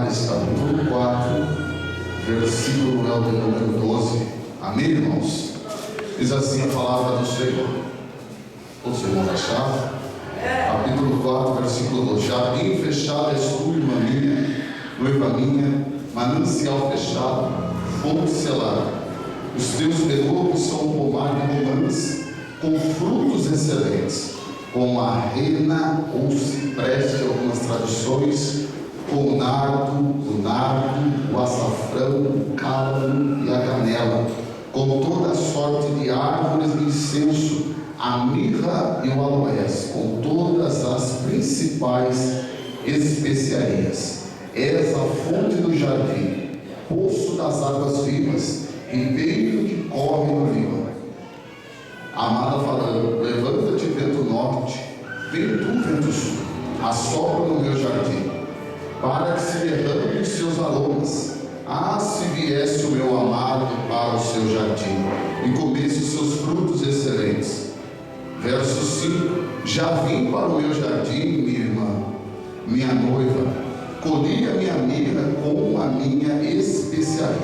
Cantares, capítulo 4, versículo de número 12. Amém, irmãos? Diz assim a palavra do Senhor. Todos os irmãos acharam? Capítulo 4, versículo 12. Jardim fechado és tu, irmã minha, noiva minha, manancial fechado, fonte selada. Os teus belovos são um pomar de romãs, com frutos excelentes, com a rena ou cipreste, algumas traduções, com o nardo, o açafrão, o cálamo e a canela, com toda a sorte de árvores de incenso, a mirra e o aloés, com todas as principais especiarias. És a fonte do jardim, poço das águas vivas, ribeiro que corre no Líbano. Amada falando: levanta-te, vento norte, vem tu, vento sul, assopra no meu jardim, para que se derrame os seus aromas. Ah, se viesse o meu amado para o seu jardim e comesse os seus frutos excelentes. Verso 5: já vim para o meu jardim, minha irmã, minha noiva, colhi a minha mirra com a minha especiaria,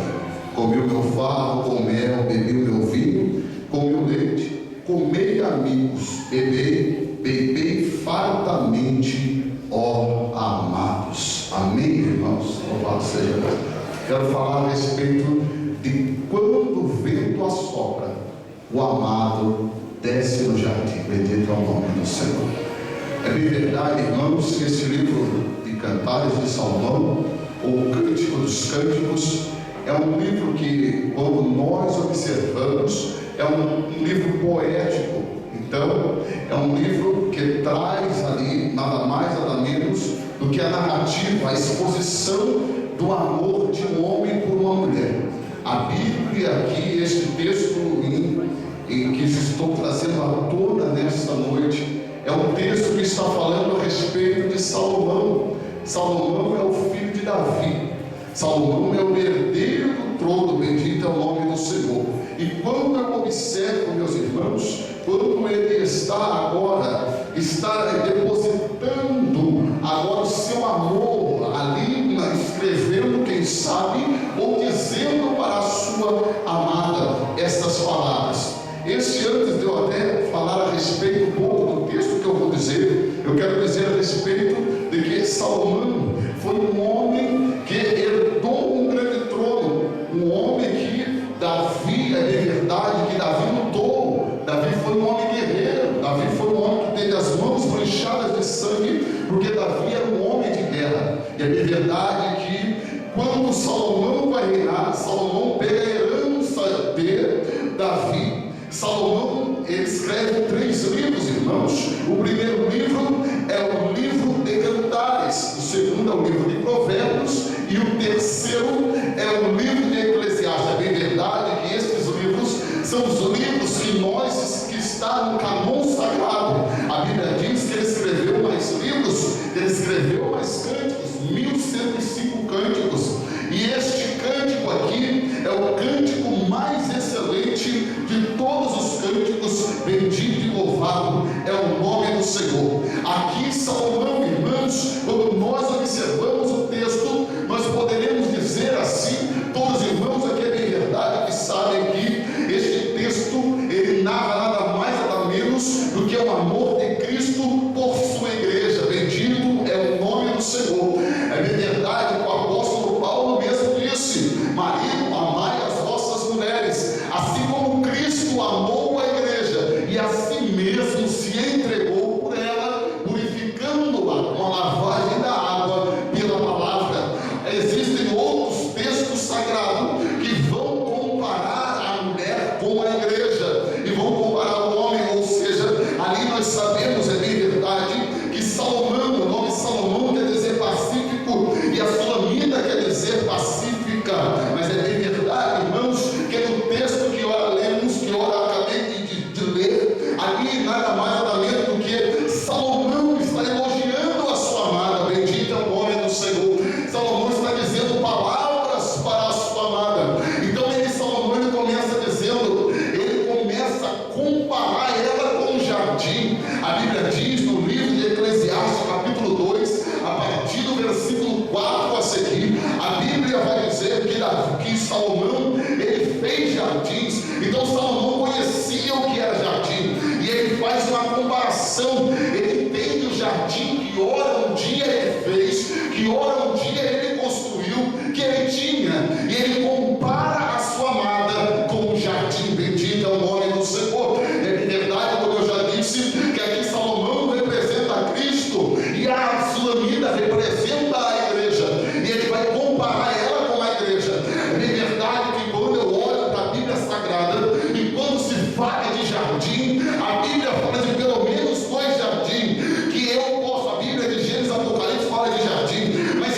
comi o meu favo com mel, bebi o meu vinho com meu leite, comei amigos, bebei fartamente, ó amados. Amém, irmãos? Louvado seja Deus. Quero falar a respeito de quando o vento assopra, o amado desce no jardim. Bendito é o nome do Senhor. É bem verdade, irmãos, que esse livro de Cantares de Salomão, ou Cântico dos Cânticos, é um livro que, quando nós observamos, é um livro poético. Então, é um livro que traz ali nada mais, nada menos do que a narrativa, a exposição do amor de um homem por uma mulher. A Bíblia aqui, este texto em que estou trazendo à tona nesta noite, é um texto que está falando a respeito de Salomão. Salomão é o filho de Davi. Salomão é o herdeiro do trono, bendito é o nome do Senhor. E quando eu observo, meus irmãos, quando ele está depositando agora o seu amor ali, escrevendo, quem sabe, ou dizendo para a sua amada estas palavras. Antes de eu até falar a respeito um pouco do texto que eu vou dizer, eu quero dizer a respeito de que Salomão foi um homem que herdou um grande trono, um homem que Davi, é de verdade que Davi lutou. Davi foi um homem guerreiro, Davi foi um homem que teve as mãos manchadas de sangue, porque Davi era um homem de guerra. E é de verdade que quando Salomão vai reinar, Salomão pega a herança de Davi. Salomão, ele escreve 3 livros, irmãos. O primeiro livro é o livro de Cantares, o segundo é o livro de Provérbios, e o terceiro é o livro de Eclesiastes. É bem verdade que estes livros são os livros que está no canon sagrado. A Bíblia diz que ele escreveu mais livros, ele escreveu mais cânticos, 1105 cânticos. E este cântico aqui é o cântico mais excelente de todos os cânticos. Bendito e louvado é o nome do Senhor. Aqui Salomão, irmãos, quando nós observamos o texto, nós poderemos dizer assim, todos os irmãos aqui é bem verdade que sabem que este texto, ele narra nada mais nada menos do que o amor de Cristo por sua igreja. Bendito é o nome do Senhor. É bem verdade que o apóstolo Paulo mesmo disse: marido, amai as vossas mulheres, assim como Cristo amou a igreja e a si mesmo se entregou por ela, purificando-a com a lavagem da água pela palavra. Existem outros textos sagrados que vão comparar a mulher com a igreja e vão comparar o homem, ou seja, ali nós sabemos, é bem verdade, que Salomão, o nome Salomão quer dizer pacífico e a Sulamita quer dizer pacífica. Mas é bem verdade, irmãos, que no texto que ora lemos, que ora acabei de ler, ali nada mais nada menos do que Salomão está elogiando a sua amada. Bendito é o nome do Senhor. Salomão está dizendo palavras para a sua amada. Então Salomão começa dizendo, ele começa a comparar ela com o jardim. A Bíblia diz no livro de Eclesiastes, capítulo 2, a partir do versículo 4 a seguir, que Salomão, ele fez jardins. Então Salomão conhecia o que era jardim, e ele faz uma comparação. Ele entende o jardim que ora um dia ele fez, que ora um dia ele construiu, que ele tinha, e ele compara a sua amada com o jardim. Bendito é o nome do Senhor. É verdade, como eu já disse, que aqui Salomão representa Cristo e a Sulamita representa a igreja, e ele vai comparar ela com a igreja. É verdade que quando eu olho para a Bíblia Sagrada, e quando se fala de jardim, a Bíblia fala de pelo menos dois jardins, que eu posso, a Bíblia de Gênesis e Apocalipse fala de jardim, mas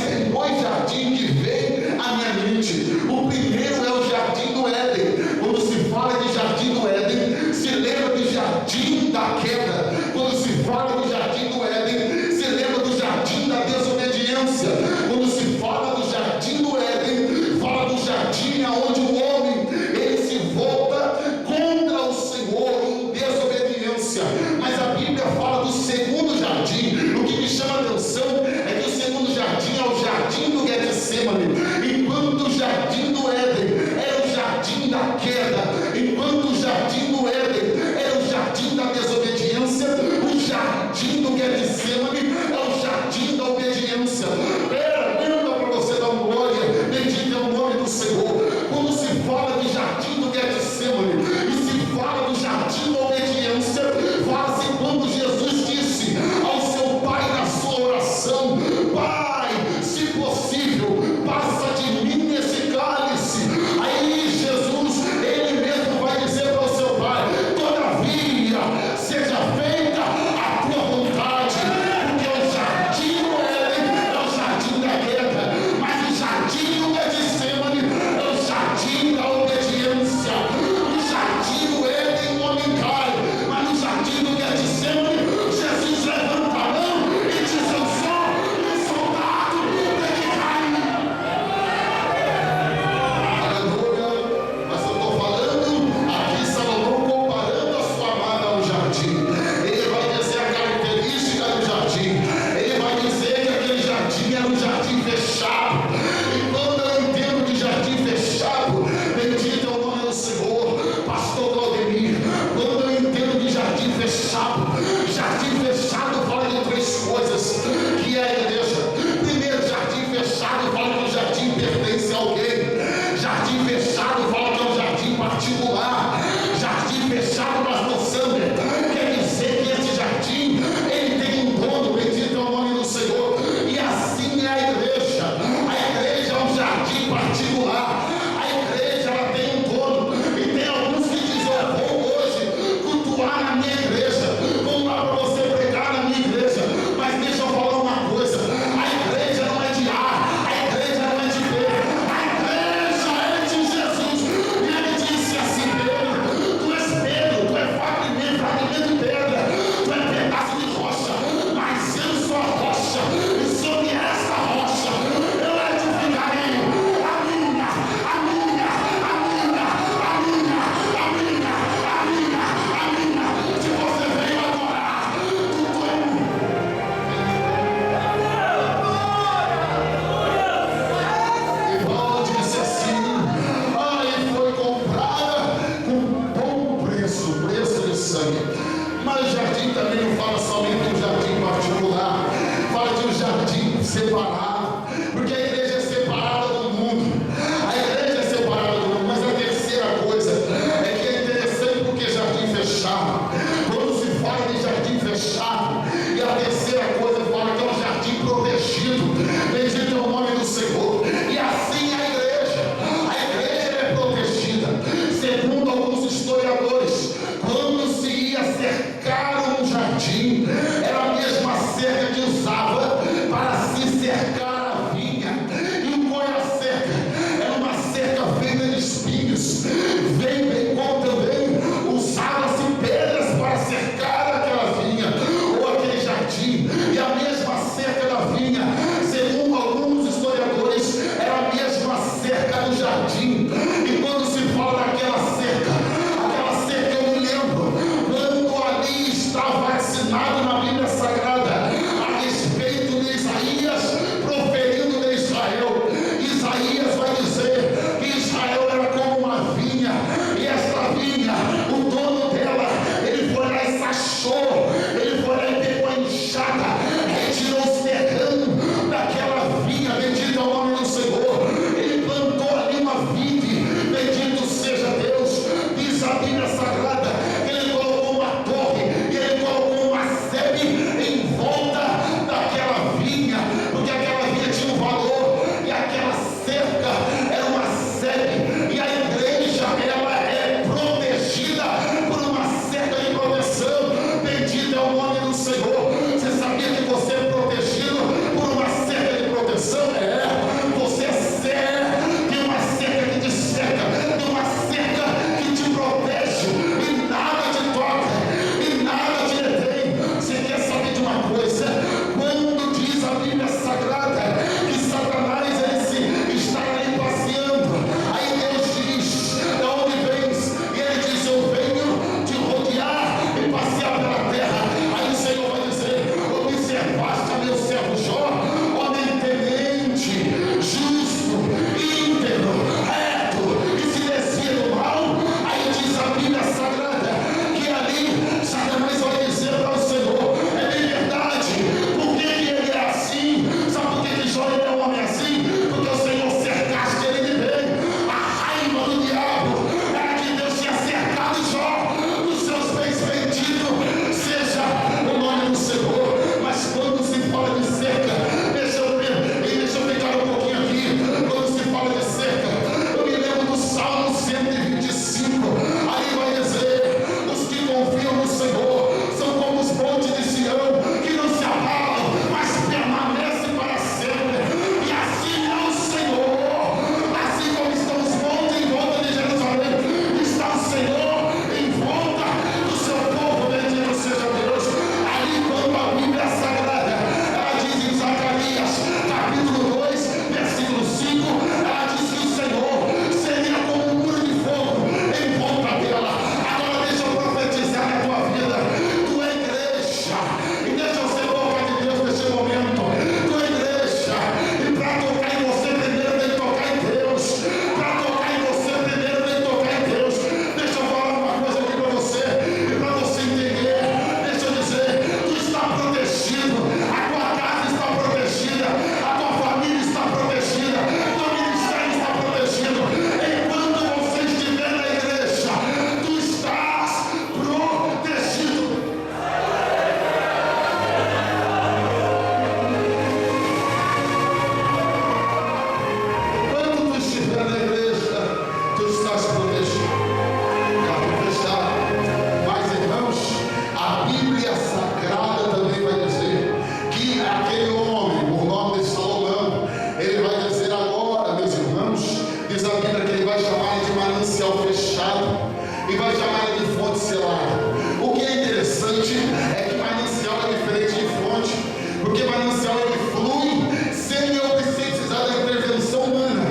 e vai chamar ela de fonte selada. O que é interessante é que manancial é diferente de fonte, porque manancial ele flui sem eu precisar da intervenção humana.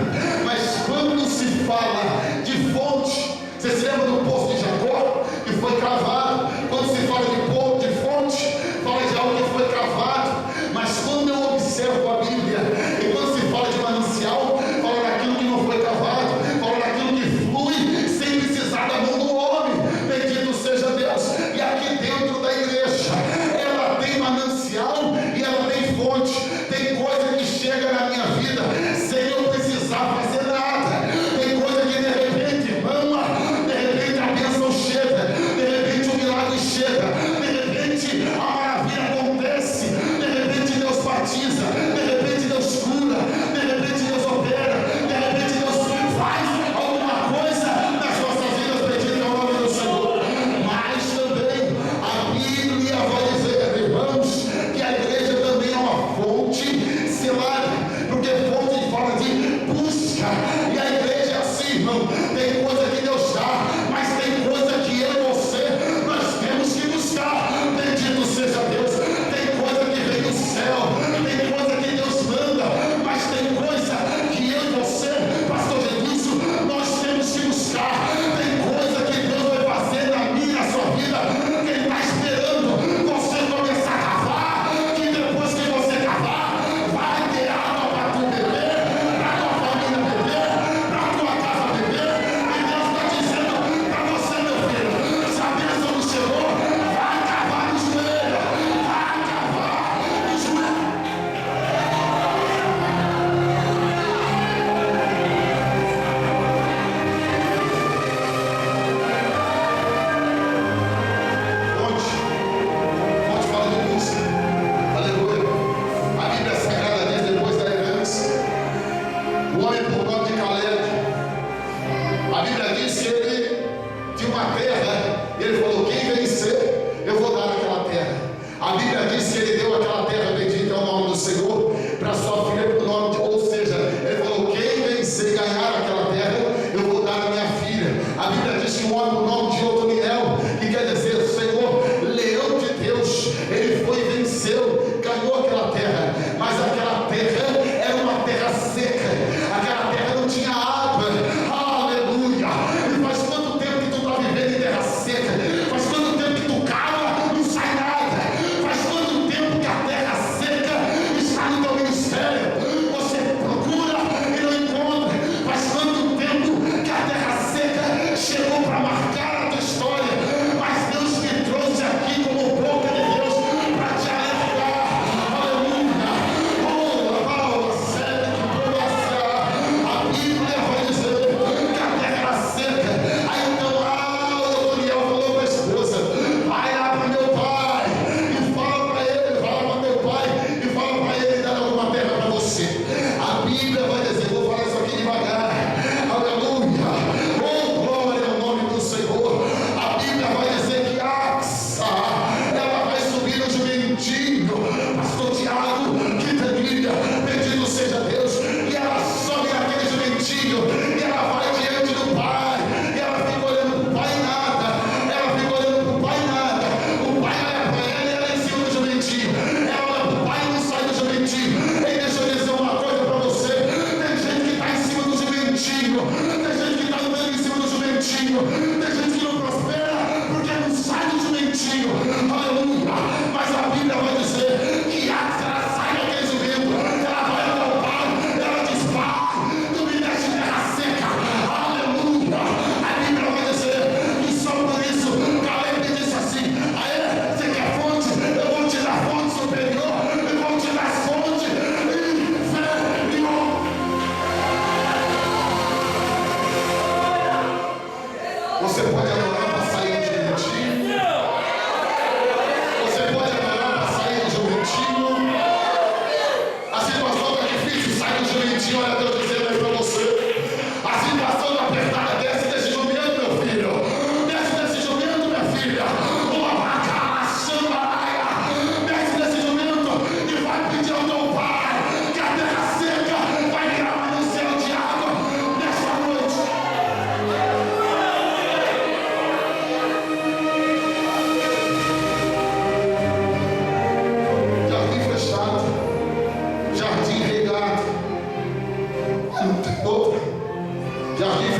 Mas quando se fala de fonte, você se lembra do poço de Jacó, que foi cavado? Quando se fala de fonte, fala de algo que foi cavado. Mas quando eu observo a Bíblia, e quando se fala de manancial, fala daquilo que não foi cavado, fala daquilo que flui sem precisar da mão do homem. Bendito seja Deus. E aqui dentro da igreja, ela tem manancial e ela tem fonte. Tem coisa que chega na minha vida sem eu precisar fazer nada. Tem coisa que de repente, mama, de repente a bênção chega, de repente o milagre chega, de repente a maravilha acontece, de repente Deus batiza, de repente Deus cura, de repente Deus opera, de repente Deus faz alguma coisa nas nossas vidas, bendito é o nome do Senhor. Mas também a Bíblia vai dizer, irmãos, que a igreja também é uma fonte selada, porque fonte fala de busca, e a igreja é assim, irmão. Tem coisa que Deus dá, mas tem coisa que eu e você, nós temos que buscar. Bendito seja Deus. Tem coisa que vem do céu, tem coisa que Deus manda, mas tem coisa que eu e você, pastor Genilson, nós temos que buscar. Tem coisa que Deus vai fazer na minha, na sua vida, que Ele está esperando você começar a cavar, que depois que você cavar, vai ter água para tu beber, para tua família beber, para tua casa beber. E Deus está dizendo para você, meu filho, se a bênção não chegou, vai cavar no joelho, vai cavar no joelho. Fonte fala de busca. Aleluia. A Bíblia Sagrada diz, depois da herança, o homem por nome de Caleb, a Bíblia diz que ele tinha uma terra, e ele falou, quem vencer, eu vou dar aquela terra. A Bíblia diz que ele deu aquela terra, bendito é o nome do Senhor, para sua filha, por nome de, ou seja, ele falou, quem vencer e ganhar aquela terra, eu vou dar a minha filha. A Bíblia diz que um homem por nome de Otoniel, que quer dizer, Senhor, leão de Deus, ele foi e venceu, ganhou aquela terra, mas aquela terra era uma terra seca, aquela terra não tinha água. Aleluia. E faz quanto tempo que tu está vivendo em terra seca? Faz quanto tempo que tu cava, não sai nada? Faz quanto tempo que a terra seca está no teu ministério? Você procura e não encontra. Faz quanto tempo que a terra seca chegou para marcar a tua história? Mas Deus me trouxe aqui como boca de Deus para te alertar. Aleluia. Oh, Paulo, sério, a Bíblia vai dizer que a terra era seca. Aí então, o Daniel falou para a esposa, vai lá para meu pai e fala para ele, fala para meu pai e fala para ele dar alguma terra para você. A Bíblia vai dizer, vou falar isso aqui devagar, aleluia, oh glória ao nome do Senhor. A Bíblia vai dizer que Axa, ela vai subir no jumentinho, pastor Tiago, que família, bendito seja Deus, e ela sobe naquele jumentinho, e ela vai diante do pai, e ela fica olhando para o pai e nada, ela fica olhando para o pai e nada, o pai olha para ela e ela em cima do jumentinho, ela olha para o pai e não sai do jumentinho. E deixa eu dizer uma coisa para você, tem gente que está em cima do jumentinho, tem gente que está andando em cima do jumentinho, tem gente que não prospera porque não sai do jumentinho, aleluia. Mas a Bíblia vai dizer que Axa, ela sai daquele jumento, ela vai ao pai, ela diz, pai, tu me deste terra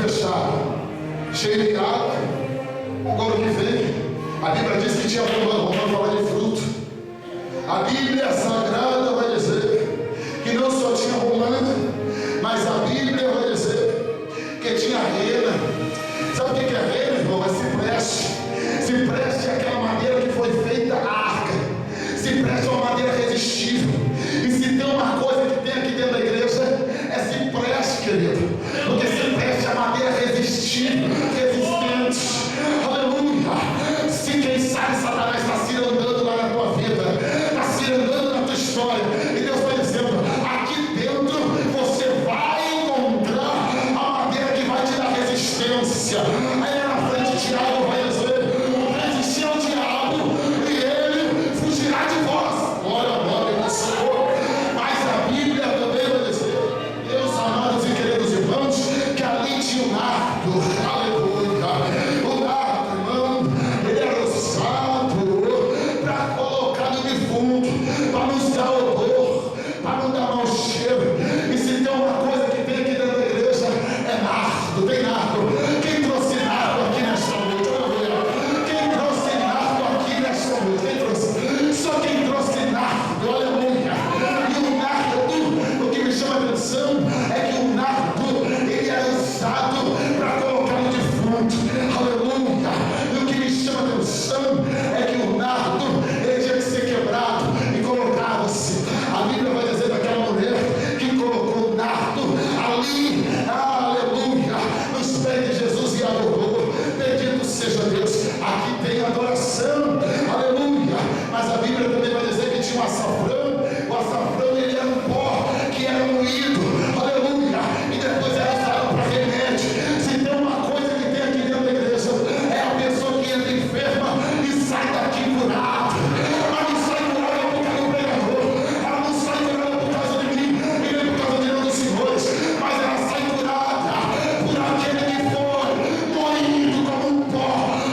fechado, cheio de água. Agora o que vem? A Bíblia diz que tinha romã. Romã fala de fruto. A Bíblia Sagrada vai dizer que não só tinha romã, mas a Bíblia vai dizer que tinha rena. Sabe o que é rena, irmão? É cipreste. Cipreste é aquela madeira que foi feita a arca. Cipreste é uma madeira resistível. E se tem uma coisa que tem aqui dentro da igreja, é cipreste, querido. Porque cipreste é madeira resistível, resistente. Aleluia. Se quem sabe Satanás está se andando lá na tua vida, está se andando na tua história, e Deus está dizendo: aqui dentro você vai encontrar a madeira que vai te dar resistência. Aí na frente Tiago vai dizer: resistir ao diabo e ele fugirá de vós. Glória ao nome do Senhor. Mas a Bíblia também vai dizer, meus amados e queridos irmãos, que ali tinha um nardo. Aleluia. O nardo, irmão, ele era usado para colocar no defunto, para nos dar odor, para não dar mau cheiro. E se tem uma coisa que tem aqui dentro da igreja, é nardo. Tem nardo. Quem trouxe nardo aqui nesta noite? Quem trouxe nardo aqui nesta noite? Quem trouxe? Só quem trouxe nardo. Aleluia. E o nardo, o que me chama a atenção é que o nardo, ele era usado para colocar no defunto. Aleluia. E o que me chama a atenção é que o nardo, ele tinha que ser quebrado e colocava-se. A Bíblia vai dizer daquela mulher que colocou o nardo ali, aleluia, nos pés de Jesus e adorou. Bendito seja Deus. Aqui tem adoração, aleluia. Mas a Bíblia também vai dizer que tinha um açafrão. O açafrão, ele era um pó que era moído, aleluia, e depois era usado para remédio. Se tem uma coisa que tem aqui dentro da igreja, é a pessoa que entra enferma e sai daqui curada. Mas não sai curada por causa do pregador, ela não sai curada por causa de mim e nem por causa de nenhum dos senhores, mas ela sai curada por aquele que foi moído como um pó.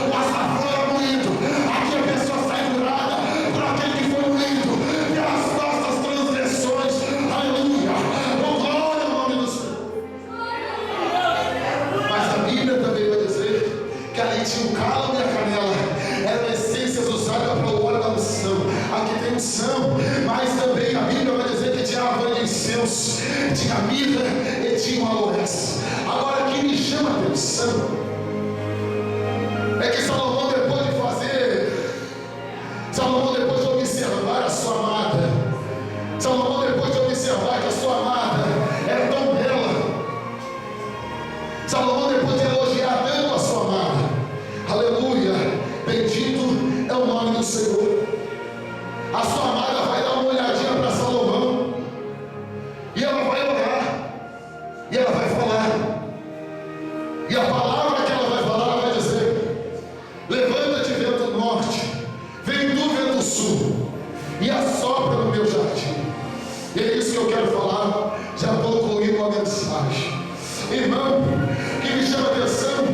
O açafrão era moído. Aqui a pessoa sai curada por aquele que foi moído pelas nossas transgressões. Aleluia. Oh, glória ao nome do Senhor. Mas a Bíblia também vai dizer que ali tinha o cálamo e a canela. Eram essências usadas para o óleo da unção. Aqui tem unção, mas também a Bíblia vai dizer que tinha árvore de incenso, tinha mirra e tinha aloés. Agora, o que me chama a atenção é que Salomão, depois de observar a sua amada, Salomão, depois de observar que a sua amada era tão bela, Salomão, depois de elogiar tanto a sua amada, aleluia, bendito é o nome do Senhor. A sua amada vai dar uma olhadinha para Salomão, e ela vai orar, e ela vai falar, e a palavra que ela vai falar, ela vai dizer: levanta-te, vento norte, vem tu, vento sul, e assopra no meu jardim. E é isso que eu quero falar, já concluindo a mensagem. Irmão, que me chama a atenção